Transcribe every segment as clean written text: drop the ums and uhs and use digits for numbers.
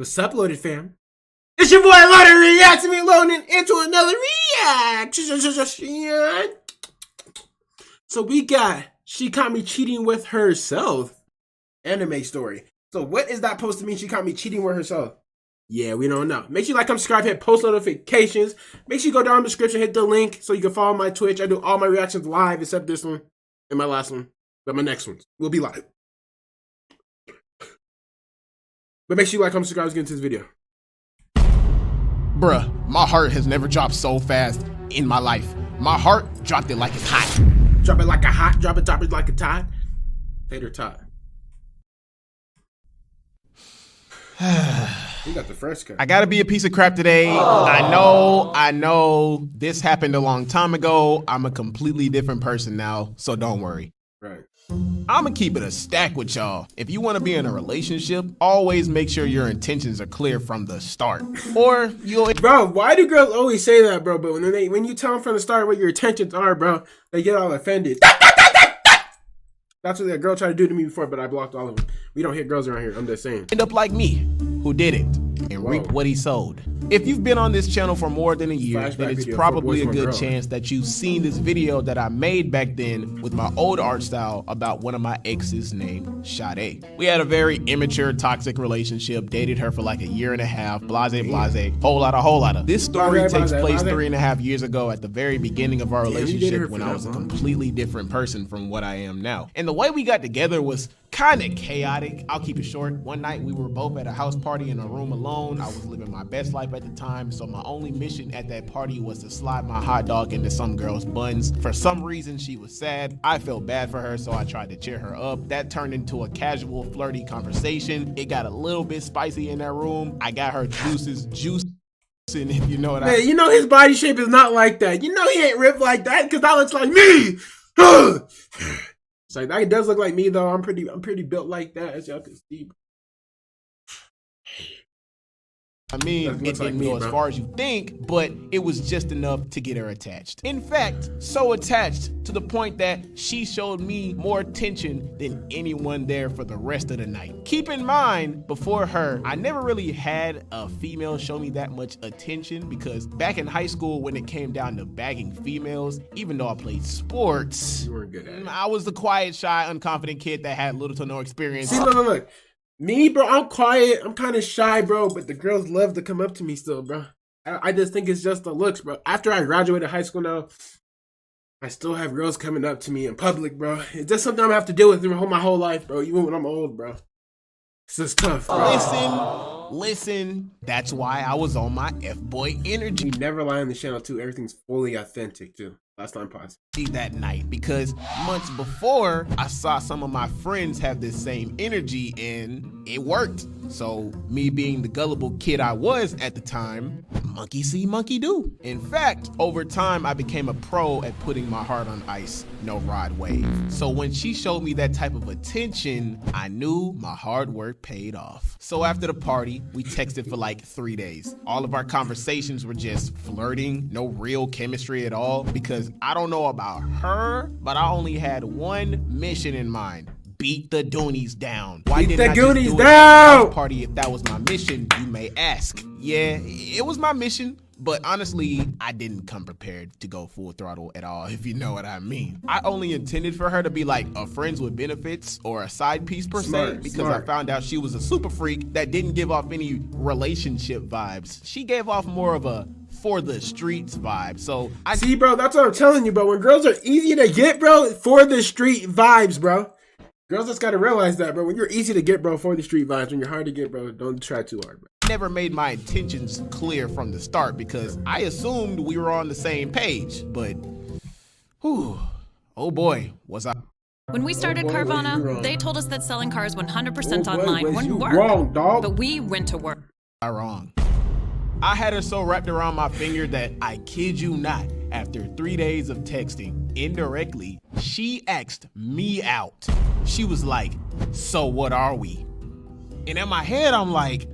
What's up, Loaded fam? It's your boy Loaded reacting me loading into another reaction. So we got She Caught Me Cheating With Herself anime story. So what is that supposed to mean? She caught me cheating with herself. Yeah, we don't know. Make sure you like, comment, subscribe, hit post notifications. Make sure you go down in the description, hit the link so you can follow my Twitch. I do all my reactions live except this one and my last one. But my next ones will be live. But make sure you like, comment, subscribe, let's get into this video. Bruh, my heart has never dropped so fast in my life. My heart dropped it like it's hot. Drop it like a hot, drop it like a tide. Tater tot. You got the first cut. I gotta be a piece of crap today. I know this happened a long time ago. I'm a completely different person now, so don't worry. Right. I'ma keep it a stack with y'all. If you wanna be in a relationship, always make sure your intentions are clear from the start. Or you'll— Bro, why do girls always say that, bro? But when you tell them from the start what your intentions are, bro, they get all offended. That's what that girl tried to do to me before, but I blocked all of them. We don't hit girls around here. I'm just saying. end up like me, who did it and reap what he sowed. If you've been on this channel for more than a year, Flashback then it's video, probably a Four Boys, One good Girl. chance that you've seen this video that I made back then with my old art style about one of my exes named Sade. We had a very immature, toxic relationship, dated her for like a year and a half, blase, whole lotta. This story Blase, takes place blase. 3.5 years ago at the very beginning of our Damn, you dated relationship her when for I that was a long? completely different person from what I am now. And the way we got together was kind of chaotic. I'll keep it short. One night we were both at a house party in a room alone. I was living my best life at the time, so my only mission at that party was to slide my hot dog into some girl's buns. For some reason, she was sad. I felt bad for her, so I tried to cheer her up. That turned into a casual, flirty conversation. It got a little bit spicy in that room. I got her juices juicing, if you know what Man, you know his body shape is not like that. You know he ain't ripped like that because that looks like me. It's like that does look like me though. I'm pretty built like that, as y'all can see. I mean, That it looks like didn't me, go as bro. far as you think, but it was just enough to get her attached. In fact, so attached to the point that she showed me more attention than anyone there for the rest of the night. Keep in mind, before her, I never really had a female show me that much attention because back in high school, when it came down to bagging females, even though I played sports, You weren't good at it. I was the quiet, shy, unconfident kid that had little to no experience. See, look. Me, bro, I'm quiet. I'm kind of shy, bro, but the girls love to come up to me still, bro. I just think it's just the looks, bro. After I graduated high school now, I still have girls coming up to me in public, bro. It's just something I'm gonna have to deal with through my whole life, bro, even when I'm old, bro. It's just tough, bro. Listen, that's why I was on my F-boy energy You never lie on the channel, too. Everything's fully authentic, too. Last time pause. that night because months before I saw some of my friends have this same energy and it worked. So me being the gullible kid I was at the time, monkey see, monkey do. In fact, over time I became a pro at putting my heart on ice, no rod wave. So when she showed me that type of attention, I knew my hard work paid off. So after the party, we texted for like 3 days. All of our conversations were just flirting, no real chemistry at all, because I don't know about her, but I only had one mission in mind. Beat the Goonies down. Why Beat didn't the I just Goonies do it at the down! house party if that was my mission, you may ask. Yeah, it was my mission, but honestly, I didn't come prepared to go full throttle at all, if you know what I mean. I only intended for her to be like a friends with benefits or a side piece per se, because I found out she was a super freak that didn't give off any relationship vibes. She gave off more of a for the streets vibe. So I See, bro, that's what I'm telling you, bro. When girls are easy to get, bro, for the street vibes, bro. Girls just gotta realize that, bro. When you're easy to get, bro, for the street vibes. When you're hard to get, bro, don't try too hard, bro. never made my intentions clear from the start because I assumed we were on the same page, but whew, oh boy, was I When we started boy, was you Carvana, wrong. they told us that selling cars 100% Oh, boy, online was wouldn't you work. wrong, dog. But we went to work. wrong? I had her so wrapped around my finger that I kid you not, after 3 days of texting, indirectly, she asked me out. She was like, so what are we? And in my head, I'm like,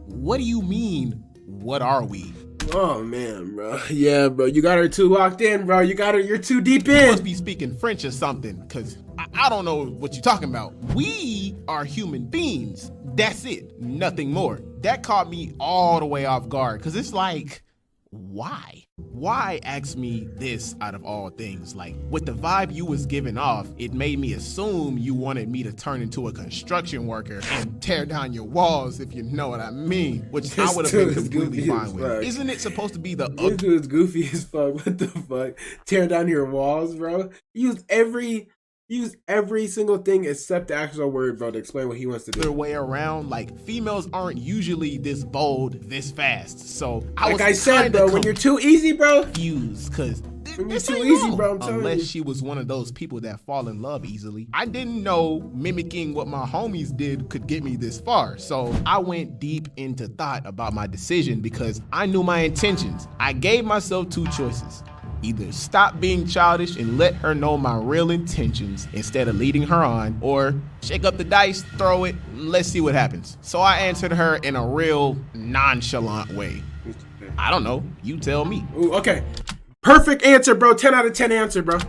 what do you mean, what are we? Oh man, bro. Yeah, bro. You got her too locked in, bro. You got her. You're too deep You in. must be speaking French or something, because I don't know what you're talking about. We are human beings. That's it. Nothing more. That caught me all the way off guard because it's like, why? Why ask me this out of all things? Like, with the vibe you was giving off, it made me assume you wanted me to turn into a construction worker and tear down your walls, if you know what I mean, which I would have been completely fine with. Isn't it supposed to be the This dude's goofy as fuck. What the fuck? Tear down your walls, bro. Use every single thing except the actual word, bro, to explain what he wants to do. other way around? Like, females aren't usually this bold, this fast. So Like I said, bro, when you're too easy, bro. confused, because When you're too easy, bro, I'm telling unless you. she was one of those people that fall in love easily. I didn't know mimicking what my homies did could get me this far. So I went deep into thought about my decision because I knew my intentions. I gave myself two choices. Either stop being childish and let her know my real intentions instead of leading her on, or shake up the dice, throw it, let's see what happens. So I answered her in a real nonchalant way. I don't know, you tell me. Ooh, okay. Perfect answer, bro. 10 out of 10 answer, bro.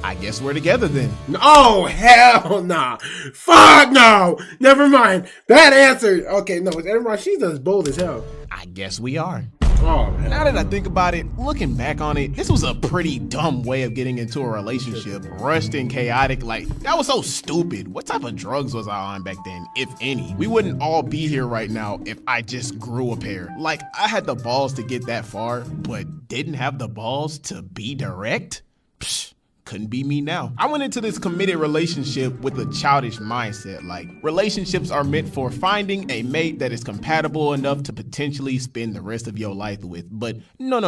I guess we're together then. Oh, hell nah. Fuck no. Never mind. Bad answer. Okay, no, never mind. She's as bold as hell. I guess we are. Oh, man. Now that I think about it, looking back on it, this was a pretty dumb way of getting into a relationship. Rushed and chaotic, like, that was so stupid. What type of drugs was I on back then, if any? We wouldn't all be here right now if I just grew a pair. Like, I had the balls to get that far, but didn't have the balls to be direct? Psh. Couldn't be me now. I went into this committed relationship with a childish mindset. Like, relationships are meant for finding a mate that is compatible enough to potentially spend the rest of your life with. But no.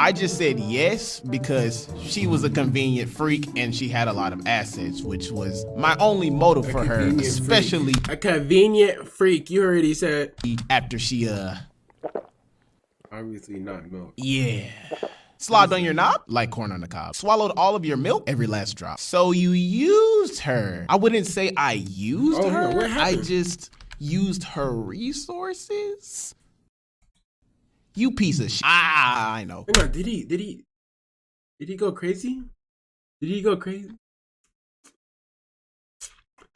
I just said yes because she was a convenient freak and she had a lot of assets, which was my only motive for her, Convenient especially freak. A convenient freak. You already said. after she, Obviously not milk. yeah. Slobbed on your knob like corn on the cob. Swallowed all of your milk, every last drop. So you used her. I wouldn't say I used Oh, her. no, what happened? I just used her resources. You piece of shit. I know. Hang on, did he go crazy? Did he go crazy?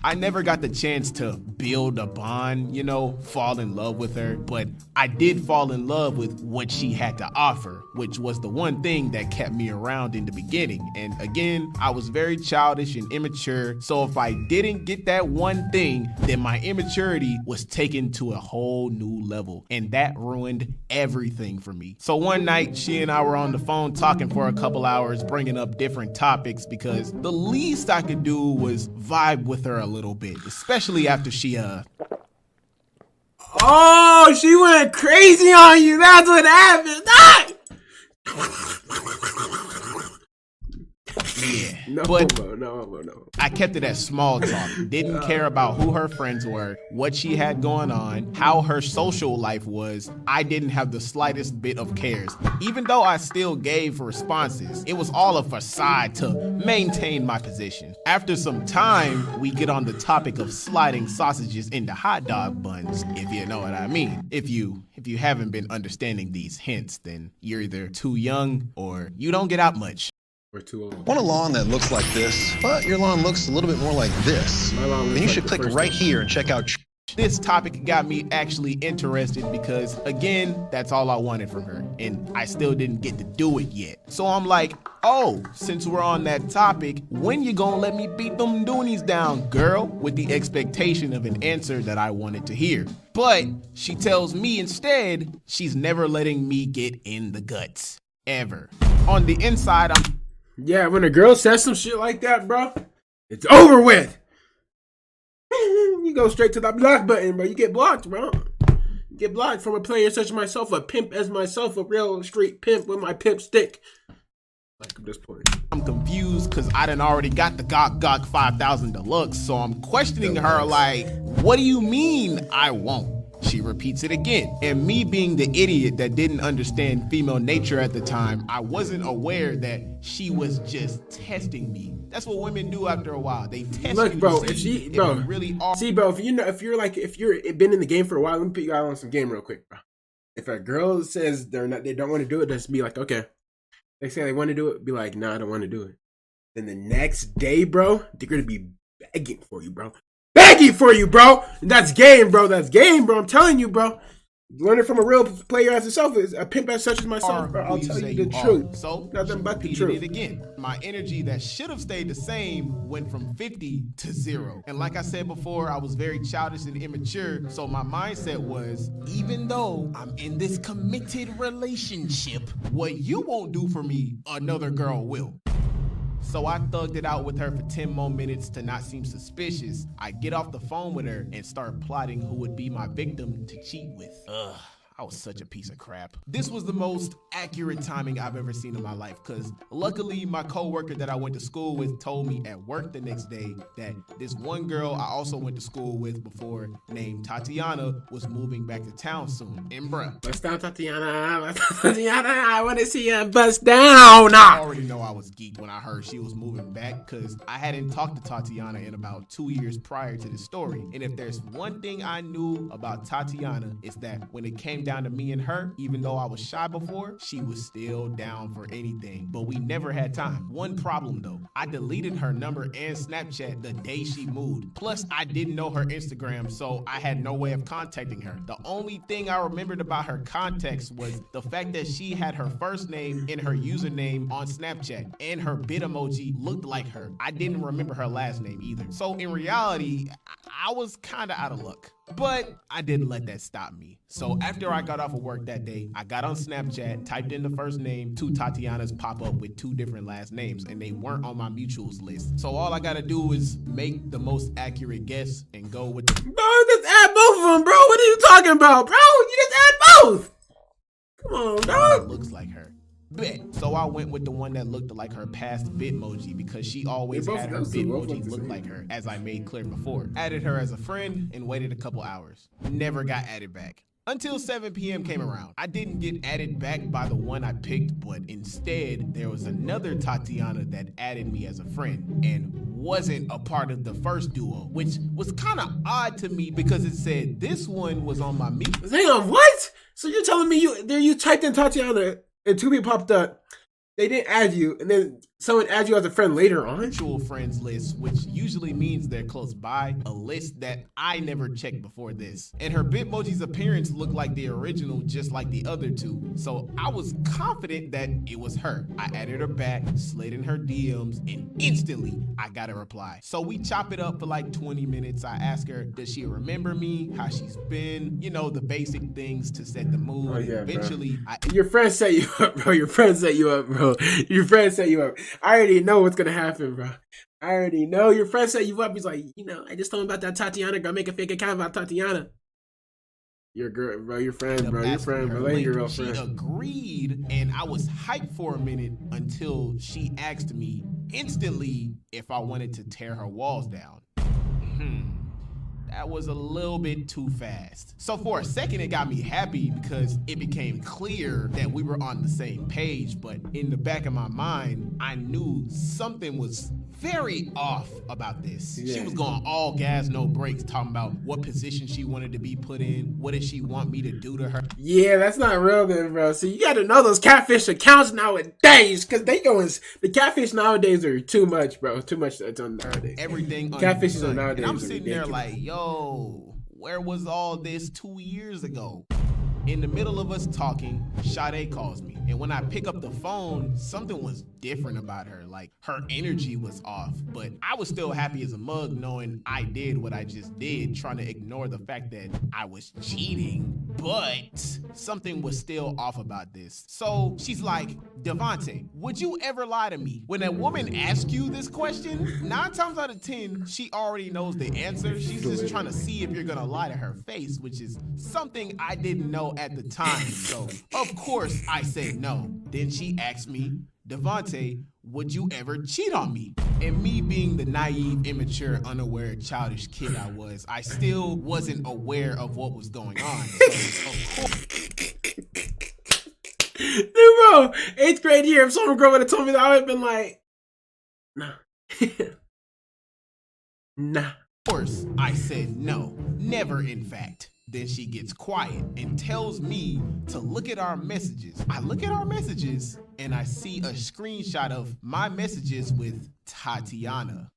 I never got the chance to build a bond, fall in love with her, but I did fall in love with what she had to offer, which was the one thing that kept me around in the beginning. And again, I was very childish and immature, so if I didn't get that one thing, then my immaturity was taken to a whole new level, and that ruined everything for me. So one night, she and I were on the phone talking for a couple hours, bringing up different topics because the least I could do was vibe with her a little bit, especially after she Oh, she went crazy on you. That's what happened. Ah! yeah. No, But no. I kept it as small talk. Didn't care about who her friends were, what she had going on, how her social life was. I didn't have the slightest bit of cares. Even though I still gave responses, it was all a facade to maintain my position. After some time, we get on the topic of sliding sausages into hot dog buns, if you know what I mean. If you haven't been understanding these hints, then you're either too young or you don't get out much. We're too old. Want a lawn that looks like this, but your lawn looks a little bit more like this? My lawn looks Then you like should the click first right one. here and check out. This topic got me actually interested because, again, that's all I wanted from her, and I still didn't get to do it yet. So I'm like, oh, since we're on that topic, when you gonna let me beat them doonies down, girl? With the expectation of an answer that I wanted to hear. But she tells me instead she's never letting me get in the guts. Ever. On the inside, I'm Yeah, when a girl says some shit like that, bro, it's over with. You go straight to the block button, bro. You get blocked, bro. You get blocked from a player such as myself, a pimp as myself, a real street pimp with my pimp stick. Like I'm just playing. I'm confused because I done already got the Gok 5000 Deluxe, so I'm questioning her like, what do you mean I won't? She repeats it again. And me being the idiot that didn't understand female nature at the time, I wasn't aware that she was just testing me. That's what women do after a while. They test Look, you bro, to if see she, bro, you really are. see, bro, if you're been in the game for a while, let me put you guys on some game real quick, bro. If a girl says they don't want to do it, just be like, okay. They say they want to do it, be like, nah, I don't want to do it. Then the next day, bro, they're gonna be begging for you, bro. begging for you, bro. That's game, bro. That's game, bro. I'm telling you, bro. Learn it from a real player as yourself, is a pimp as such as myself, bro. I'll tell you the truth. So Nothing but the repeated truth. it again. My energy that should have stayed the same went from 50 to 0. And like I said before, I was very childish and immature. So my mindset was, even though I'm in this committed relationship, what you won't do for me, another girl will. So I thugged it out with her for 10 more minutes to not seem suspicious. I get off the phone with her and start plotting who would be my victim to cheat with. Ugh, I was such a piece of crap. This was the most accurate timing I've ever seen in my life, because luckily my coworker that I went to school with told me at work the next day that this one girl I also went to school with before, named Tatiana, was moving back to town soon. And bruh, Bust down, Tatiana. Tatiana, I want to see you bust down. I already know I was geeked when I heard she was moving back, because I hadn't talked to Tatiana in about 2 years prior to this story. And if there's one thing I knew about Tatiana, it's that when it came down to me and her, even though I was shy before, she was still down for anything. But we never had time. One problem though, I deleted her number and Snapchat the day she moved. Plus, I didn't know her Instagram, so I had no way of contacting her. The only thing I remembered about her context was the fact that she had her first name in her username on Snapchat, and her bit emoji looked like her. I didn't remember her last name either. So in reality, I was kinda out of luck. But I didn't let that stop me. So after I got off of work that day, I got on Snapchat, typed in the first name, 2 Tatianas pop up with 2 different last names, and they weren't on my mutuals list. So all I gotta do is make the most accurate guess and go with the... Bro, just add both of them, bro. What are you talking about, bro? You just add both. Come on, that dog. looks like her. Bet. So I went with the one that looked like her past Bitmoji, because she always They both- had her those two both Bitmoji look the look same. like her, as I made clear before. Added her as a friend and waited a couple hours. Never got added back. Until 7 p.m. came around. I didn't get added back by the one I picked, but instead there was another Tatiana that added me as a friend and wasn't a part of the first duo, which was kind of odd to me because it said this one was on my meet. Hang on, what? So you're telling me you typed in Tatiana and 2 people popped up. They didn't add you, and then someone added you as a friend later on? Mutual friends list, which usually means they're close by, a list that I never checked before this. And her Bitmoji's appearance looked like the original, just like the other 2. So I was confident that it was her. I added her back, slid in her DMs, and instantly I got a reply. So we chop it up for like 20 minutes. I ask her, does she remember me, how she's been, you know, the basic things to set the mood. Oh, yeah, and eventually, Your friend set you up, bro. Your friend set you up, bro. Your friend set you up. I already know what's gonna happen, bro. I already know. Your friend set you up. He's like, I just told him about that Tatiana girl. Make a fake account about Tatiana. Your girl, bro. Your friend, bro. Your friend, bro. That ain't your girlfriend. She agreed, and I was hyped for a minute until she asked me instantly if I wanted to tear her walls down. That was a little bit too fast. So for a second, it got me happy because it became clear that we were on the same page, but in the back of my mind, I knew something was very off about this. Yeah. She was going all gas, no brakes, talking about what position she wanted to be put in, what did she want me to do to her. Yeah, that's not real then, bro. So you gotta know those catfish accounts nowadays, because the catfish nowadays are too much, bro. Too much nowadays. Everything Catfishes under are the sun. nowadays And I'm are sitting there ridiculous. like, yo, where was all this 2 years ago? In the middle of us talking, Sade calls me. And when I pick up the phone, something was different about her. Like, her energy was off. But I was still happy as a mug knowing I did what I just did, trying to ignore the fact that I was cheating. But something was still off about this. So she's like, Devontae, would you ever lie to me? When a woman asks you this question, 9 times out of 10, she already knows the answer. She's just trying to see if you're gonna lie to her face, which is something I didn't know at the time. So, of course, I said no. Then she asked me, Devontae, would you ever cheat on me? And me being the naive, immature, unaware, childish kid I was, I still wasn't aware of what was going on. So, of course, Dude, bro, 8th grade year, if some girl would have told me that, I would have been like, nah. Nah. I said no. Never, in fact. Then she gets quiet and tells me to look at our messages. I look at our messages and I see a screenshot of my messages with Tatiana.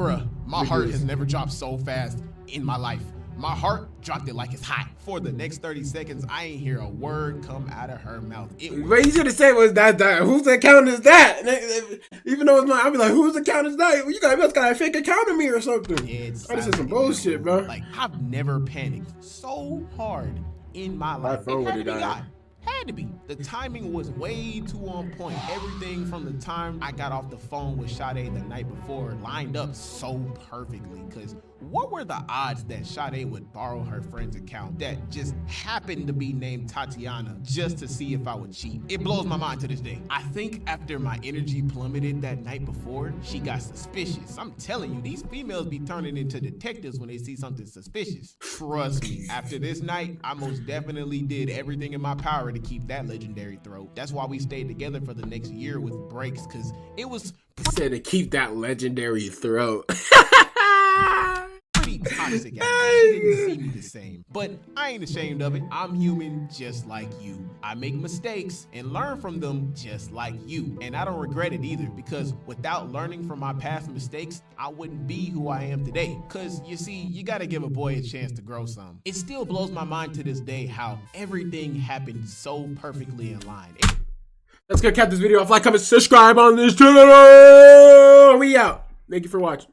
Bruh, my heart has never dropped so fast in my life. My heart dropped it like it's hot. For the next 30 seconds, I ain't hear a word come out of her mouth. What you should have said was that. Whose account is that? Even though it's mine, I'll be like, whose account is that? You must got a fake account of me or something. It's This is some bullshit, bro. Like, I've never panicked so hard in my life. My phone It had to would've be died. God. Had to be. The timing was way too on point. Everything from the time I got off the phone with Sade the night before lined up so perfectly. Cause what were the odds that Sade would borrow her friend's account that just happened to be named Tatiana just to see if I would cheat? It blows my mind to this day. I think after my energy plummeted that night before, she got suspicious. I'm telling you, these females be turning into detectives when they see something suspicious. Trust me, after this night, I most definitely did everything in my power to keep that legendary throat. That's why we stayed together for the next year with breaks, cause it was Said to keep that legendary throat. pretty toxic out there. She didn't see me the same. But I ain't ashamed of it. I'm human just like you. I make mistakes and learn from them just like you. And I don't regret it either, because without learning from my past mistakes, I wouldn't be who I am today. Cause you see, you gotta give a boy a chance to grow some. It still blows my mind to this day how everything happened so perfectly in line. Let's go cap this video off. Like, comment, subscribe on this channel. We out. Thank you for watching.